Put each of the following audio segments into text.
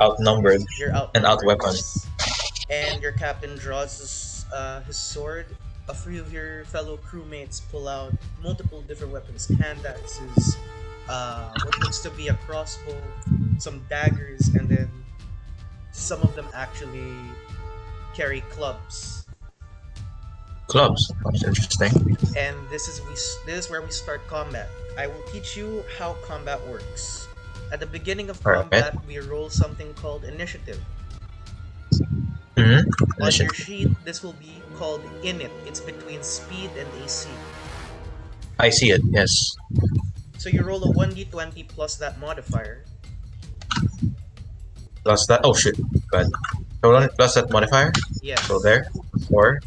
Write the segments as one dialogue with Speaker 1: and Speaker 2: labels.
Speaker 1: outnumbered
Speaker 2: You're
Speaker 1: and
Speaker 2: outnumbered,
Speaker 1: outweaponed.
Speaker 2: yes. And your captain draws his sword. A few of your fellow crewmates pull out multiple different weapons, hand axes, what looks to be a crossbow, some daggers, and then some of them actually carry clubs.
Speaker 1: Clubs. That's interesting.
Speaker 2: And this is where we start combat. I will teach you how combat works. At the beginning of
Speaker 1: Alright.
Speaker 2: combat, we roll something called initiative. On your
Speaker 1: Initiative.
Speaker 2: sheet, this will be called init. It's between speed and AC.
Speaker 1: I see it, yes.
Speaker 2: So you roll a 1d20 plus that modifier.
Speaker 1: Plus that. Oh shit. Good. Hold on. Plus that modifier. So
Speaker 2: Yes,
Speaker 1: there. 4.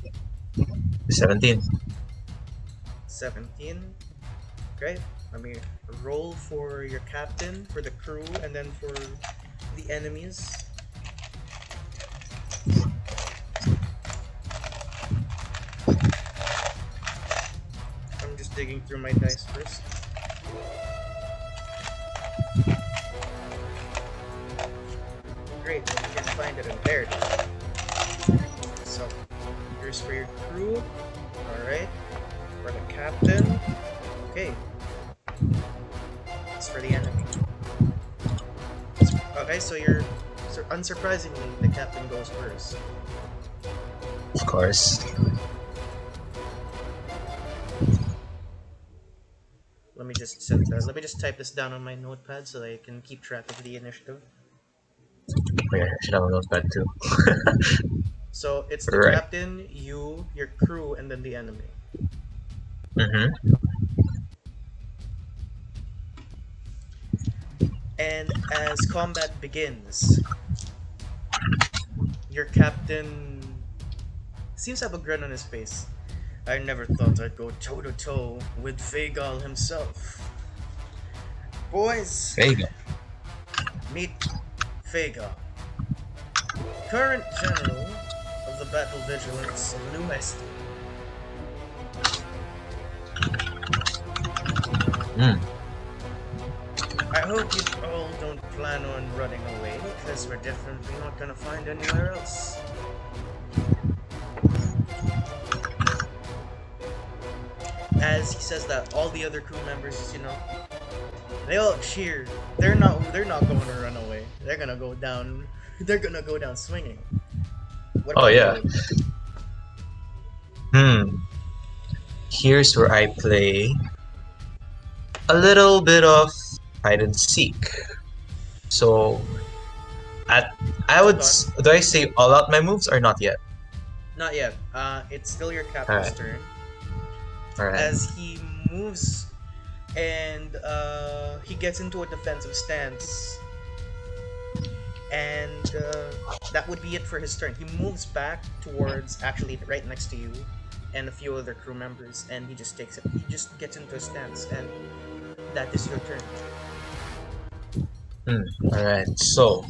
Speaker 1: 17.
Speaker 2: 17. Great. Let me roll for your captain, for the crew, and then for the enemies. I'm just digging through my dice first. Great, I can't find it in there. So, here's for your crew. Alright. For the captain. Okay. It's for the enemy. Okay, so unsurprisingly, the captain goes first.
Speaker 1: Of course.
Speaker 2: Let me just type this down on my notepad so that I can keep track of the initiative.
Speaker 1: Wait, I should have a notepad too.
Speaker 2: So it's the
Speaker 1: Right.
Speaker 2: captain, you, your crew, and then the enemy.
Speaker 1: Mm-hmm.
Speaker 2: And as combat begins, your captain seems to have a grin on his face. I never thought I'd go toe to toe with Fagal himself. Boys,
Speaker 1: There you go.
Speaker 2: meet Fagal, current general of the Battle Vigilance of New West.
Speaker 1: Mm.
Speaker 2: I hope you all don't plan on running away, because we're definitely not gonna find anywhere else. As he says that, all the other crew members, they all cheer. They're not going to run away. They're gonna go down. They're gonna go down swinging. What
Speaker 1: Oh
Speaker 2: about
Speaker 1: yeah.
Speaker 2: you?
Speaker 1: Hmm. Here's where I play a little bit of hide and seek. So at I
Speaker 2: Hold
Speaker 1: would
Speaker 2: on,
Speaker 1: do I say all out my moves or not yet?
Speaker 2: not yet. It's still your captain's
Speaker 1: Alright.
Speaker 2: turn.
Speaker 1: Alright.
Speaker 2: As he moves and he gets into a defensive stance, and that would be it for his turn. He moves back towards, actually right next to you and a few other crew members, and he just takes it. He just gets into a stance, and that is your turn.
Speaker 1: Alright. So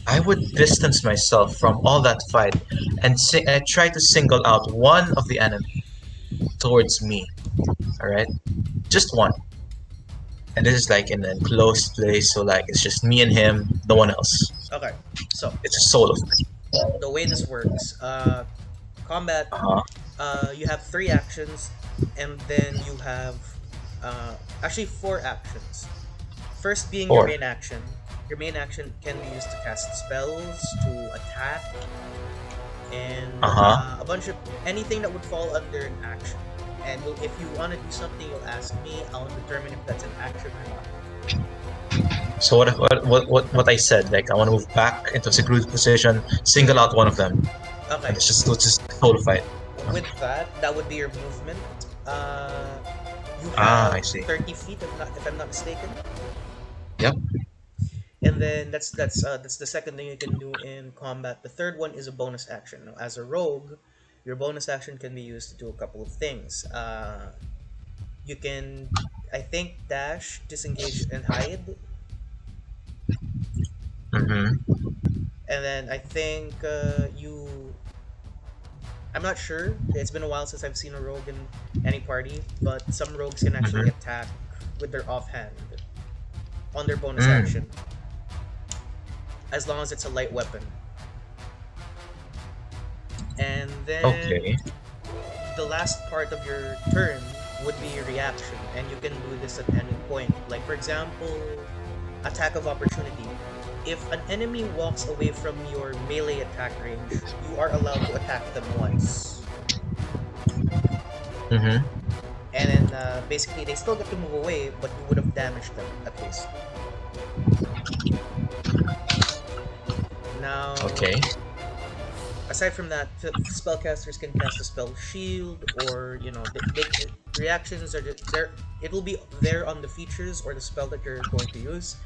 Speaker 1: I would distance myself from all that fight and try to single out one of the enemy towards me. Alright? Just one. And this is like in an enclosed place, so like it's just me and him, no one else.
Speaker 2: Okay, so
Speaker 1: It's a solo fight.
Speaker 2: the way this works, combat,
Speaker 1: Uh-huh.
Speaker 2: you have three actions, and then you have actually four actions. First being your
Speaker 1: Or
Speaker 2: main action. Your main action can be used to cast spells, to attack, and
Speaker 1: uh-huh.
Speaker 2: a bunch of anything that would fall under an action. And if you want to do something, you'll ask me. I'll determine if that's an action or not.
Speaker 1: So what I said, like I want to move back into a secluded position, single out one of them, and
Speaker 2: Okay.
Speaker 1: it's just solo fight.
Speaker 2: With that, that would be your movement. Uh, you
Speaker 1: Ah,
Speaker 2: have
Speaker 1: I see.
Speaker 2: 30 feet, if I'm not mistaken.
Speaker 1: Yep.
Speaker 2: And then that's the second thing you can do in combat. The third one is a bonus action. Now, as a rogue, your bonus action can be used to do a couple of things. You can, I think, dash, disengage, and hide.
Speaker 1: Mm-hmm.
Speaker 2: And then I think you. I'm not sure. It's been a while since I've seen a rogue in any party, but some rogues can actually
Speaker 1: Mm-hmm.
Speaker 2: attack with their offhand on their bonus
Speaker 1: Mm.
Speaker 2: action. as long as it's a light weapon. And then
Speaker 1: Okay.
Speaker 2: the last part of your turn would be reaction, and you can do this at any point. Like for example, attack of opportunity. If an enemy walks away from your melee attack range, you are allowed to attack them once.
Speaker 1: Mm-hmm.
Speaker 2: And then basically they still get to move away, but you would have damaged them at least. Now,
Speaker 1: Okay.
Speaker 2: aside from that, spellcasters can cast a spell shield, or reactions are there. It will be there on the features or the spell that you're going to use,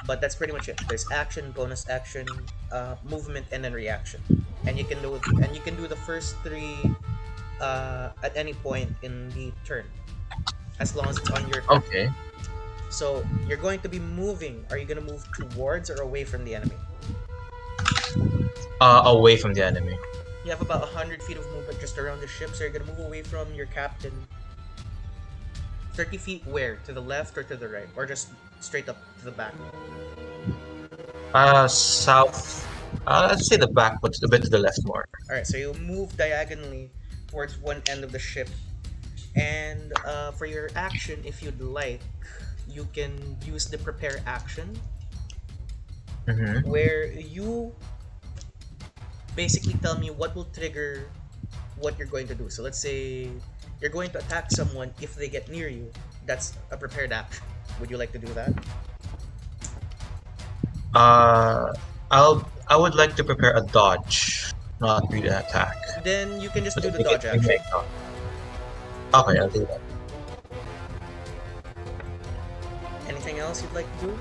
Speaker 2: but that's pretty much it. There's action, bonus action, movement, and then reaction, and you can do the first three at any point in the turn, as long as it's on your turn.
Speaker 1: Okay.
Speaker 2: So you're going to be moving. Are you going to move towards or away from the enemy?
Speaker 1: Away from the enemy.
Speaker 2: You have about 100 feet of movement just around the ship, so you're going to move away from your captain. 30 feet where? To the left or to the right? Or just straight up to the back?
Speaker 1: South. Let's say the back, but a bit to the left more.
Speaker 2: Alright, so you'll move diagonally towards one end of the ship. And for your action, if you'd like, you can use the prepare action,
Speaker 1: Mm-hmm.
Speaker 2: where you basically tell me what will trigger what you're going to do. So let's say you're going to attack someone if they get near you. That's a prepared action. Would you like to do that?
Speaker 1: I would like to prepare a dodge, not really an attack.
Speaker 2: Then you can just
Speaker 1: But
Speaker 2: do the
Speaker 1: we
Speaker 2: dodge
Speaker 1: can
Speaker 2: action.
Speaker 1: make Okay, I'll do that.
Speaker 2: Anything else you'd like to do?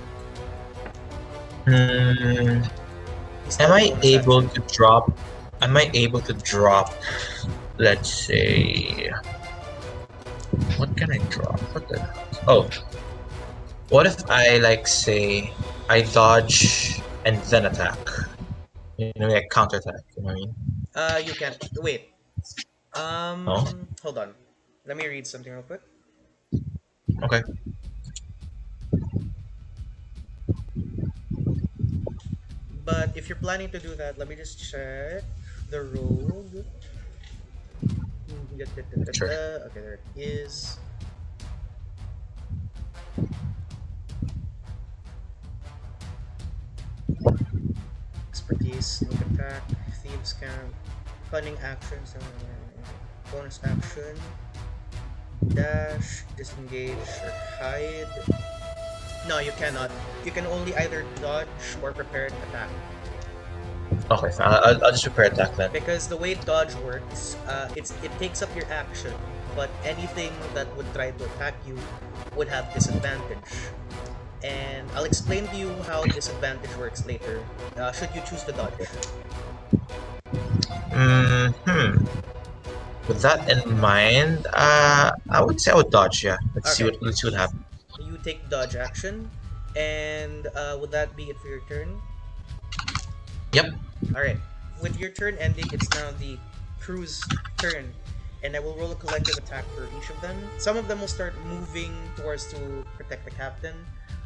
Speaker 1: Hmm.
Speaker 2: You still
Speaker 1: Am
Speaker 2: have
Speaker 1: I
Speaker 2: bonus
Speaker 1: able
Speaker 2: action.
Speaker 1: to drop? Am I able to drop? Let's say. What can I drop? What the? Oh, what if I like say I dodge and then attack? You know, like counterattack. You know what I mean?
Speaker 2: You can't. Wait.
Speaker 1: No.
Speaker 2: Hold on. Let me read something real quick.
Speaker 1: Okay.
Speaker 2: But if you're planning to do that, let me just check the rogue.
Speaker 1: Sure.
Speaker 2: Okay, there it is. Expertise, sneak attack, thieves camp, cunning actions, bonus action, dash, disengage, or hide. No, you cannot. You can only either dodge or prepare to attack.
Speaker 1: Okay, fine. I'll just prepare attack then.
Speaker 2: Because the way dodge works, it takes up your action, but anything that would try to attack you would have disadvantage. And I'll explain to you how disadvantage works later. Should you choose to dodge?
Speaker 1: Hmm. With that in mind, I would say I would dodge. Yeah.
Speaker 2: Okay,
Speaker 1: Let's see what happens.
Speaker 2: you take dodge action, and would that be it for your turn?
Speaker 1: Yep.
Speaker 2: All right. With your turn ending, it's now the crew's turn, and I will roll a collective attack for each of them. Some of them will start moving towards to protect the captain.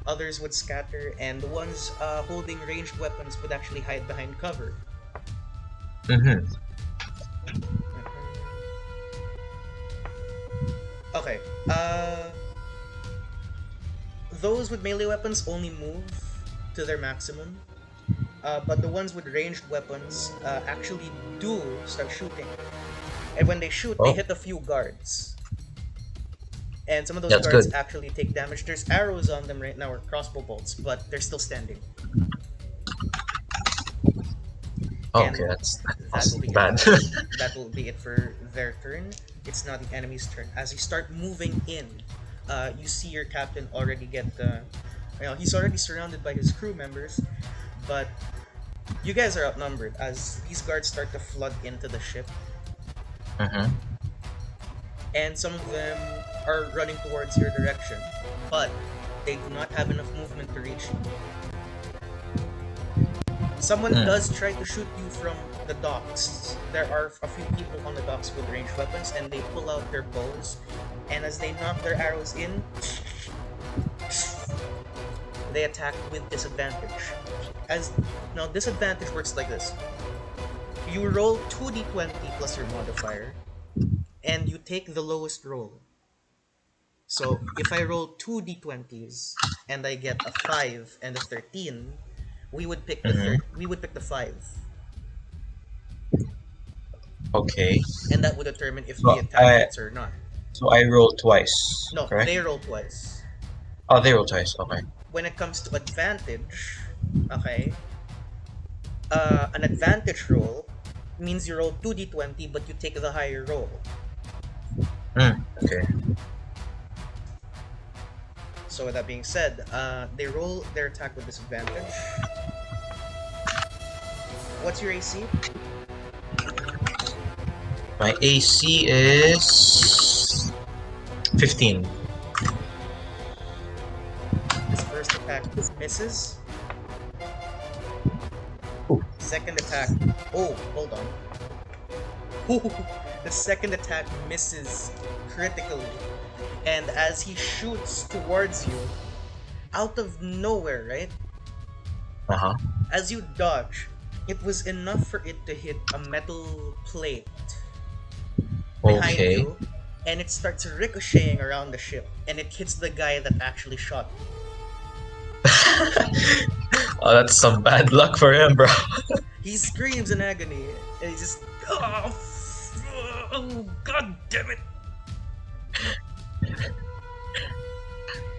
Speaker 2: Others would scatter, and the ones holding ranged weapons would actually hide behind cover.
Speaker 1: Mm-hmm.
Speaker 2: Okay. Those with melee weapons only move to their maximum. But the ones with ranged weapons actually do start shooting. And when they shoot, they
Speaker 1: Oh,
Speaker 2: hit a few guards. And some of those
Speaker 1: that's
Speaker 2: guards
Speaker 1: good.
Speaker 2: actually take damage. There's arrows on them right now, or crossbow bolts, but they're still standing.
Speaker 1: Okay,
Speaker 2: And that
Speaker 1: that's
Speaker 2: will be it.
Speaker 1: bad.
Speaker 2: That will be it for their turn. It's now the enemy's turn. As you start moving in, you see your captain already get the. He's already surrounded by his crew members, but you guys are outnumbered as these guards start to flood into the ship,
Speaker 1: Mm-hmm.
Speaker 2: and some of them are running towards your direction, but they do not have enough movement to reach you. Someone
Speaker 1: Mm.
Speaker 2: does try to shoot you from the docks. There are a few people on the docks with ranged weapons, and they pull out their bows, and as they knock their arrows in, they attack with disadvantage. as now disadvantage works like this. You roll 2d20 plus your modifier, and you take the lowest roll. So if I roll 2d20s and I get a 5 and a 13,
Speaker 1: Mm-hmm.
Speaker 2: we would pick the 5.
Speaker 1: Okay.
Speaker 2: And that would determine if
Speaker 1: So
Speaker 2: the attack
Speaker 1: I
Speaker 2: hits or not.
Speaker 1: so I roll twice,
Speaker 2: No,
Speaker 1: correct?
Speaker 2: they roll twice.
Speaker 1: Oh, they roll twice. Okay.
Speaker 2: When it comes to advantage, okay, an advantage roll means you roll 2d20 but you take the higher roll.
Speaker 1: Okay.
Speaker 2: So with that being said, they roll their attack with disadvantage. What's your AC?
Speaker 1: My AC is 15.
Speaker 2: His first attack misses.
Speaker 1: Ooh.
Speaker 2: Second attack. Oh, hold on. Ooh, the second attack misses critically. And as he shoots towards you, out of nowhere, right?
Speaker 1: Uh-huh.
Speaker 2: As you dodge, it was enough for it to hit a metal plate behind
Speaker 1: Okay.
Speaker 2: you, and it starts ricocheting around the ship, and it hits the guy that actually shot you.
Speaker 1: Oh, that's some bad luck for him, bro.
Speaker 2: He screams in agony, and he just, oh, god damn it!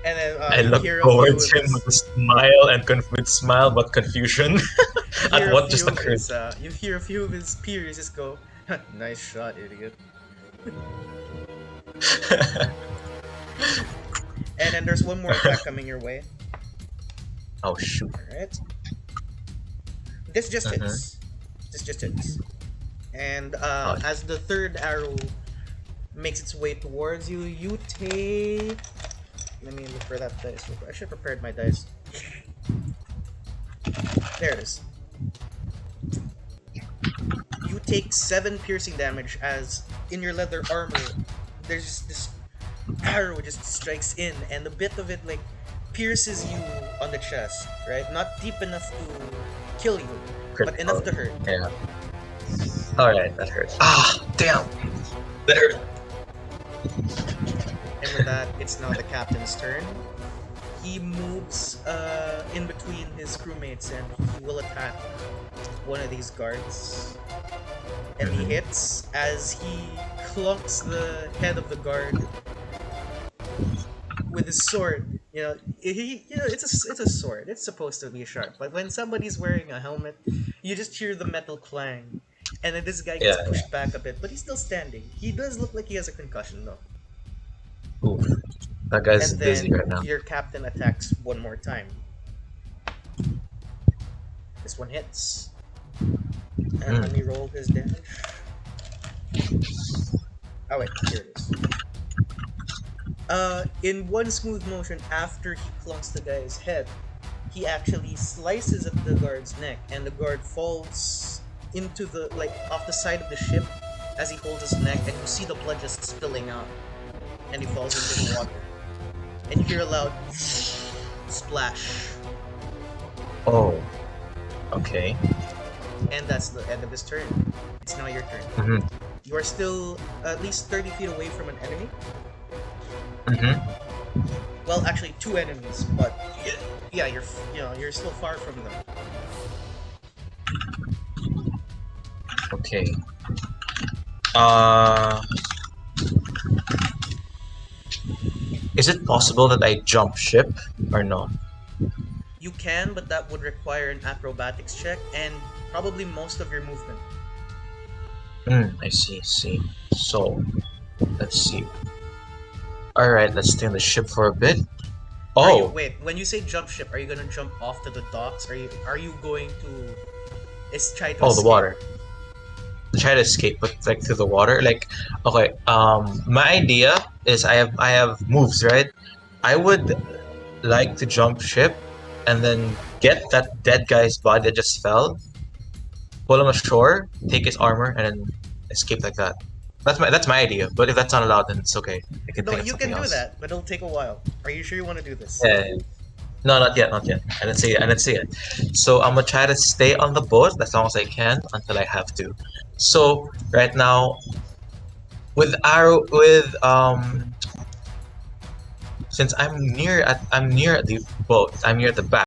Speaker 2: And then
Speaker 1: I
Speaker 2: you
Speaker 1: look
Speaker 2: hear a few
Speaker 1: towards
Speaker 2: of
Speaker 1: him
Speaker 2: his,
Speaker 1: with a smile and with smile but confusion
Speaker 2: you
Speaker 1: at
Speaker 2: hear a
Speaker 1: what just
Speaker 2: few of
Speaker 1: occurred.
Speaker 2: his, you hear a few of his peers just go, "Nice shot, idiot." And then there's one more attack coming your way.
Speaker 1: Oh shoot.
Speaker 2: All right. This just
Speaker 1: Mm-hmm.
Speaker 2: hits. This just hits. And
Speaker 1: Oh,
Speaker 2: as the third arrow makes its way towards you, you take. Let me look for that dice. I should have prepared my dice. There it is. You take 7 piercing damage as in your leather armor, there's just this arrow just strikes in, and a bit of it like pierces you on the chest, right? Not deep enough to kill you, but enough to hurt.
Speaker 1: yeah. Alright, that hurts. Ah, damn. That hurt.
Speaker 2: And with that, it's now the captain's turn. He moves in between his crewmates and he will attack one of these guards. And he hits as he clunks the head of the guard with his sword. It's a sword. It's supposed to be sharp. But when somebody's wearing a helmet, you just hear the metal clang. And then this guy gets
Speaker 1: Yeah,
Speaker 2: pushed back a bit, but he's still standing. He does look like he has a concussion though.
Speaker 1: Oof. That guy's
Speaker 2: And
Speaker 1: busy
Speaker 2: then
Speaker 1: right now.
Speaker 2: your captain attacks one more time. This one hits. And let me roll his damage. Oh wait, here it is. In one smooth motion, after he clunks the guy's head, he actually slices at the guard's neck, and the guard falls into the off the side of the ship as he holds his neck, and you see the blood just spilling out, and he falls into the water, and you hear a loud splash,
Speaker 1: Oh. Okay.
Speaker 2: and that's the end of his turn. It's now your turn.
Speaker 1: Mm-hmm.
Speaker 2: You are still at least 30 feet away from an enemy.
Speaker 1: Mm-hmm.
Speaker 2: Well, actually, 2 enemies, but yeah, you're still far from them.
Speaker 1: Okay. Uh is it possible that I jump ship or no?
Speaker 2: You can, but that would require an acrobatics check and probably most of your movement.
Speaker 1: I see. So let's see. Alright, let's stay on the ship for a bit. Oh!
Speaker 2: Wait, when you say jump ship, are you gonna jump off to the docks? Are you going to try to
Speaker 1: Oh, the
Speaker 2: escape?
Speaker 1: water. Try to escape, but like through the water. Like, okay. My idea is I have moves, right? I would like to jump ship, and then get that dead guy's body that just fell, pull him ashore, take his armor, and then escape like that. That's my idea. But if that's not allowed, then it's okay. I can
Speaker 2: No,
Speaker 1: think of
Speaker 2: you
Speaker 1: something
Speaker 2: can do
Speaker 1: else.
Speaker 2: that, but it'll take a while. Are you sure you want to do this?
Speaker 1: Yeah. No, not yet, not yet. I didn't see it. I didn't see it. So I'm gonna try to stay on the boat as long as I can until I have to. So right now, with since I'm near the boat, I'm near the back.